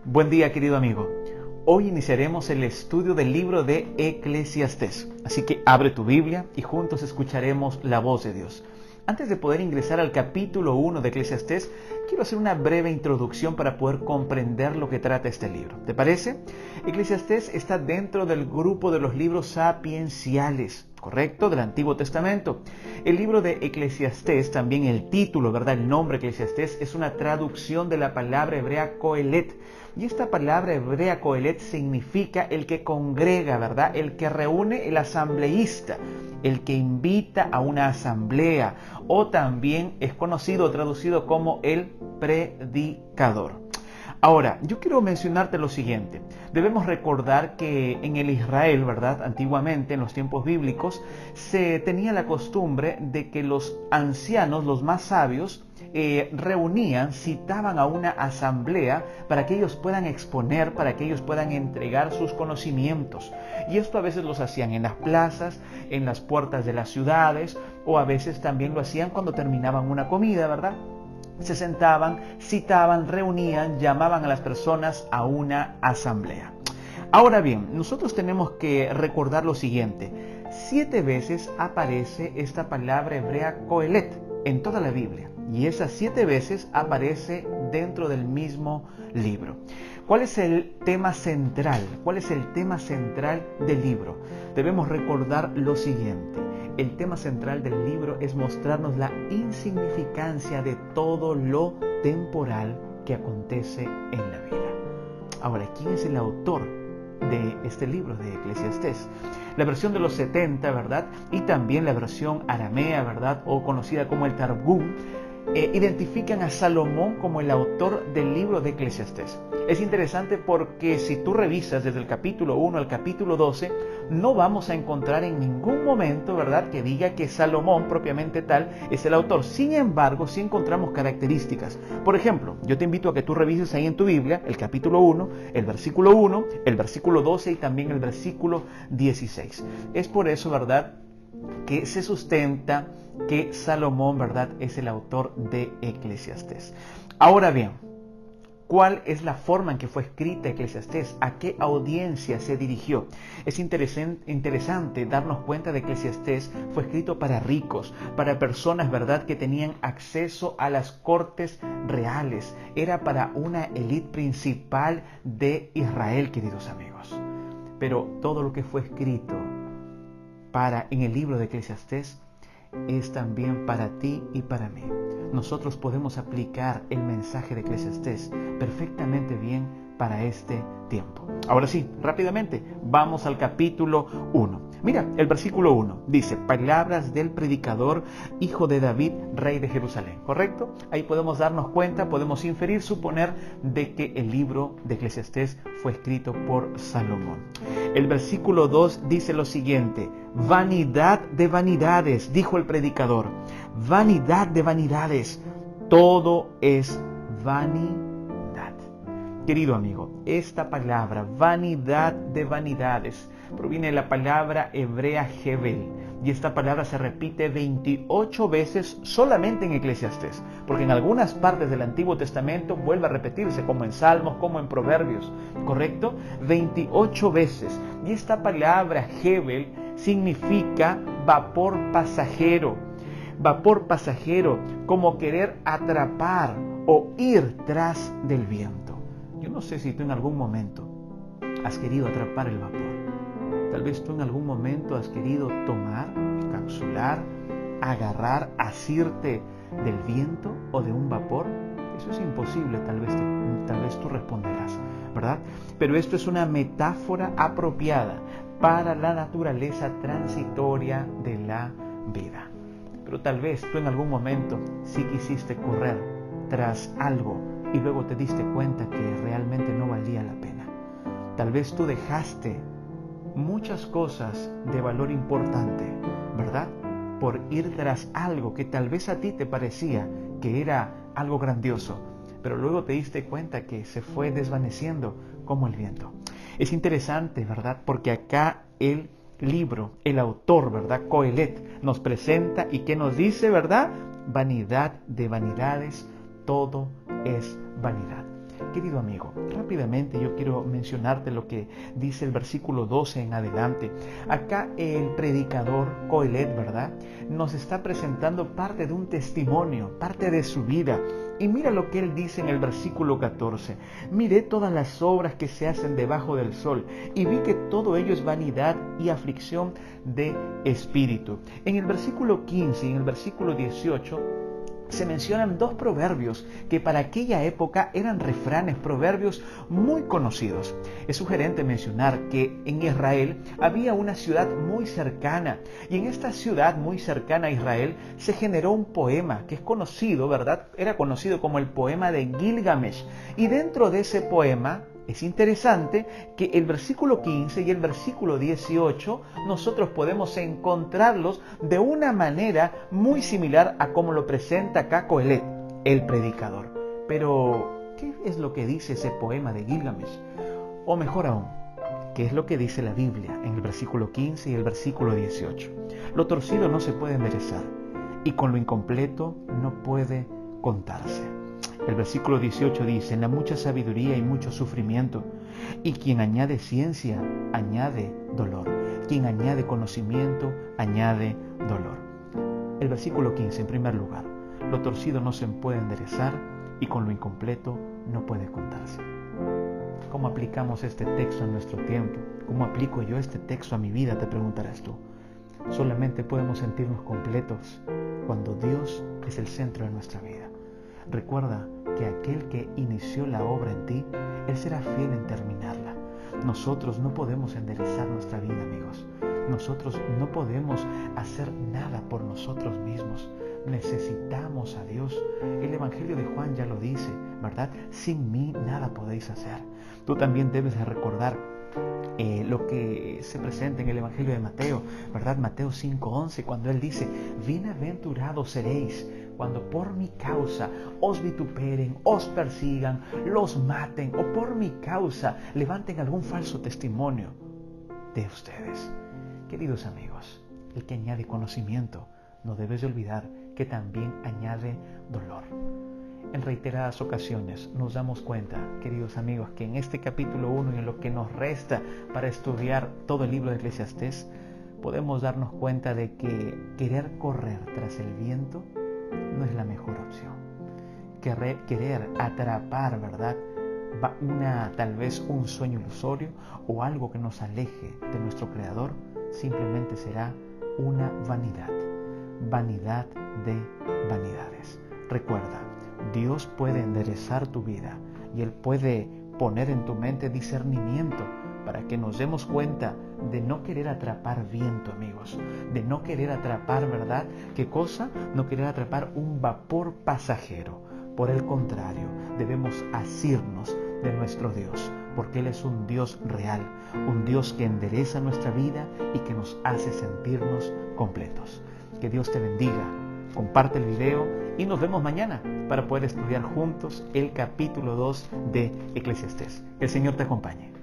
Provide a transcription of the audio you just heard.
Buen día, querido amigo. Hoy iniciaremos el estudio del libro de Eclesiastés. Así que abre tu Biblia y juntos escucharemos la voz de Dios. Antes de poder ingresar al capítulo 1 de Eclesiastés, quiero hacer una breve introducción para poder comprender lo que trata este libro. ¿Te parece? Eclesiastés está dentro del grupo de los libros sapienciales, ¿correcto? Del Antiguo Testamento. El libro de Eclesiastés, también el título, ¿verdad? El nombre Eclesiastés es una traducción de la palabra hebrea Coelet. Y esta palabra hebrea Coelet significa el que congrega, ¿verdad? El que reúne, el asambleísta, el que invita a una asamblea, o también es conocido o traducido como el predicador. Ahora, yo quiero mencionarte lo siguiente. Debemos recordar que en el Israel, ¿verdad? Antiguamente, en los tiempos bíblicos, se tenía la costumbre de que los ancianos, los más sabios, reunían, citaban a una asamblea para que ellos puedan exponer, para que ellos puedan entregar sus conocimientos. Y esto a veces los hacían en las plazas, en las puertas de las ciudades, o a veces también lo hacían cuando terminaban una comida, ¿verdad? Se sentaban, citaban, reunían, llamaban a las personas a una asamblea. Ahora bien, nosotros tenemos que recordar lo siguiente. 7 veces aparece esta palabra hebrea Coelet en toda la Biblia. Y esas 7 veces aparece dentro del mismo libro. ¿Cuál es el tema central? ¿Cuál es el tema central del libro? Debemos recordar lo siguiente. El tema central del libro es mostrarnos la insignificancia de todo lo temporal que acontece en la vida. Ahora, ¿quién es el autor de este libro de Eclesiastés? La versión de los 70, ¿verdad? Y también la versión aramea, ¿verdad? O conocida como el Targum, identifican a Salomón como el autor del libro de Eclesiastés. Es interesante porque si tú revisas desde el capítulo 1 al capítulo 12, no vamos a encontrar en ningún momento, ¿verdad?, que diga que Salomón propiamente tal es el autor. Sin embargo, sí encontramos características. Por ejemplo, yo te invito a que tú revises ahí en tu Biblia el capítulo 1, el versículo 12 y también el versículo 16. Es por eso, ¿verdad?, que se sustenta que Salomón, ¿verdad?, es el autor de Eclesiastés. Ahora bien, ¿cuál es la forma en que fue escrita Eclesiastés? ¿A qué audiencia se dirigió? Es interesante darnos cuenta de que Eclesiastés fue escrito para ricos, para personas, ¿verdad?, que tenían acceso a las cortes reales. Era para una élite principal de Israel, queridos amigos. Pero todo lo que fue escrito en el libro de Eclesiastés es también para ti y para mí. Nosotros podemos aplicar el mensaje de Eclesiastés perfectamente bien para este tiempo. Ahora sí, rápidamente, vamos al capítulo 1. Mira, el versículo 1 dice: palabras del predicador, hijo de David, rey de Jerusalén. ¿Correcto? Ahí podemos darnos cuenta, podemos inferir, suponer de que el libro de Eclesiastés fue escrito por Salomón. El versículo 2 dice lo siguiente: vanidad de vanidades, dijo el predicador. Vanidad de vanidades, todo es vanidad. Querido amigo, esta palabra, vanidad de vanidades, proviene de la palabra hebrea Hebel. Y esta palabra se repite 28 veces solamente en Eclesiastés, porque en algunas partes del Antiguo Testamento vuelve a repetirse, como en Salmos, como en Proverbios, ¿correcto? 28 veces. Y esta palabra Hebel significa vapor pasajero. Vapor pasajero, como querer atrapar o ir tras del viento. Yo no sé si tú en algún momento has querido atrapar el vapor. Tal vez tú en algún momento has querido tomar, encapsular, agarrar, asirte del viento o de un vapor. Eso es imposible, tal vez tú responderás, ¿verdad? Pero esto es una metáfora apropiada para la naturaleza transitoria de la vida. Pero tal vez tú en algún momento sí quisiste correr tras algo y luego te diste cuenta que realmente no valía la pena. Tal vez tú dejaste muchas cosas de valor importante, ¿verdad?, por ir tras algo que tal vez a ti te parecía que era algo grandioso, pero luego te diste cuenta que se fue desvaneciendo como el viento. Es interesante, ¿verdad?, porque acá el libro, el autor, ¿verdad?, Coelet, nos presenta y que nos dice, ¿verdad?, vanidad de vanidades, todo es vanidad. Querido amigo, rápidamente yo quiero mencionarte lo que dice el versículo 12 en adelante. Acá el predicador Qoheleth, ¿verdad?, nos está presentando parte de un testimonio, parte de su vida. Y mira lo que él dice en el versículo 14. Miré todas las obras que se hacen debajo del sol y vi que todo ello es vanidad y aflicción de espíritu. En el versículo 15 y en el versículo 18 se mencionan dos proverbios que para aquella época eran refranes, proverbios muy conocidos. Es sugerente mencionar que en Israel había una ciudad muy cercana, y en esta ciudad muy cercana a Israel se generó un poema que es conocido, ¿verdad? Era conocido como el poema de Gilgamesh, y dentro de ese poema es interesante que el versículo 15 y el versículo 18 nosotros podemos encontrarlos de una manera muy similar a como lo presenta acá Qoheleth, el predicador. Pero, ¿qué es lo que dice ese poema de Gilgamesh? O mejor aún, ¿qué es lo que dice la Biblia en el versículo 15 y el versículo 18? Lo torcido no se puede enderezar y con lo incompleto no puede contarse. El versículo 18 dice: en la mucha sabiduría hay mucho sufrimiento, y quien añade ciencia, añade dolor. Quien añade conocimiento, añade dolor. El versículo 15, en primer lugar: lo torcido no se puede enderezar, y con lo incompleto no puede contarse. ¿Cómo aplicamos este texto en nuestro tiempo? ¿Cómo aplico yo este texto a mi vida?, te preguntarás tú. Solamente podemos sentirnos completos cuando Dios es el centro de nuestra vida. Recuerda que aquel que inició la obra en ti, Él será fiel en terminarla. Nosotros no podemos enderezar nuestra vida, amigos. Nosotros no podemos hacer nada por nosotros mismos. Necesitamos a Dios. El Evangelio de Juan ya lo dice, ¿verdad? Sin mí nada podéis hacer. Tú también debes de recordar lo que se presenta en el Evangelio de Mateo, ¿verdad? Mateo 5:11, cuando Él dice: bienaventurados seréis cuando por mi causa os vituperen, os persigan, los maten, o por mi causa levanten algún falso testimonio de ustedes. Queridos amigos, el que añade conocimiento, no debes de olvidar que también añade dolor. En reiteradas ocasiones nos damos cuenta, queridos amigos, que en este capítulo 1 y en lo que nos resta para estudiar todo el libro de Eclesiastés, podemos darnos cuenta de que querer correr tras el viento no es la mejor opción. Querer atrapar, ¿verdad?, tal vez un sueño ilusorio o algo que nos aleje de nuestro Creador, simplemente será una vanidad de vanidades. Recuerda, Dios puede enderezar tu vida y Él puede poner en tu mente discernimiento para que nos demos cuenta de no querer atrapar viento, amigos, de no querer atrapar, ¿verdad? ¿Qué cosa? No querer atrapar un vapor pasajero. Por el contrario, debemos asirnos de nuestro Dios, porque Él es un Dios real, un Dios que endereza nuestra vida y que nos hace sentirnos completos. Que Dios te bendiga. Comparte el video y nos vemos mañana para poder estudiar juntos el capítulo 2 de Eclesiastés. Que el Señor te acompañe.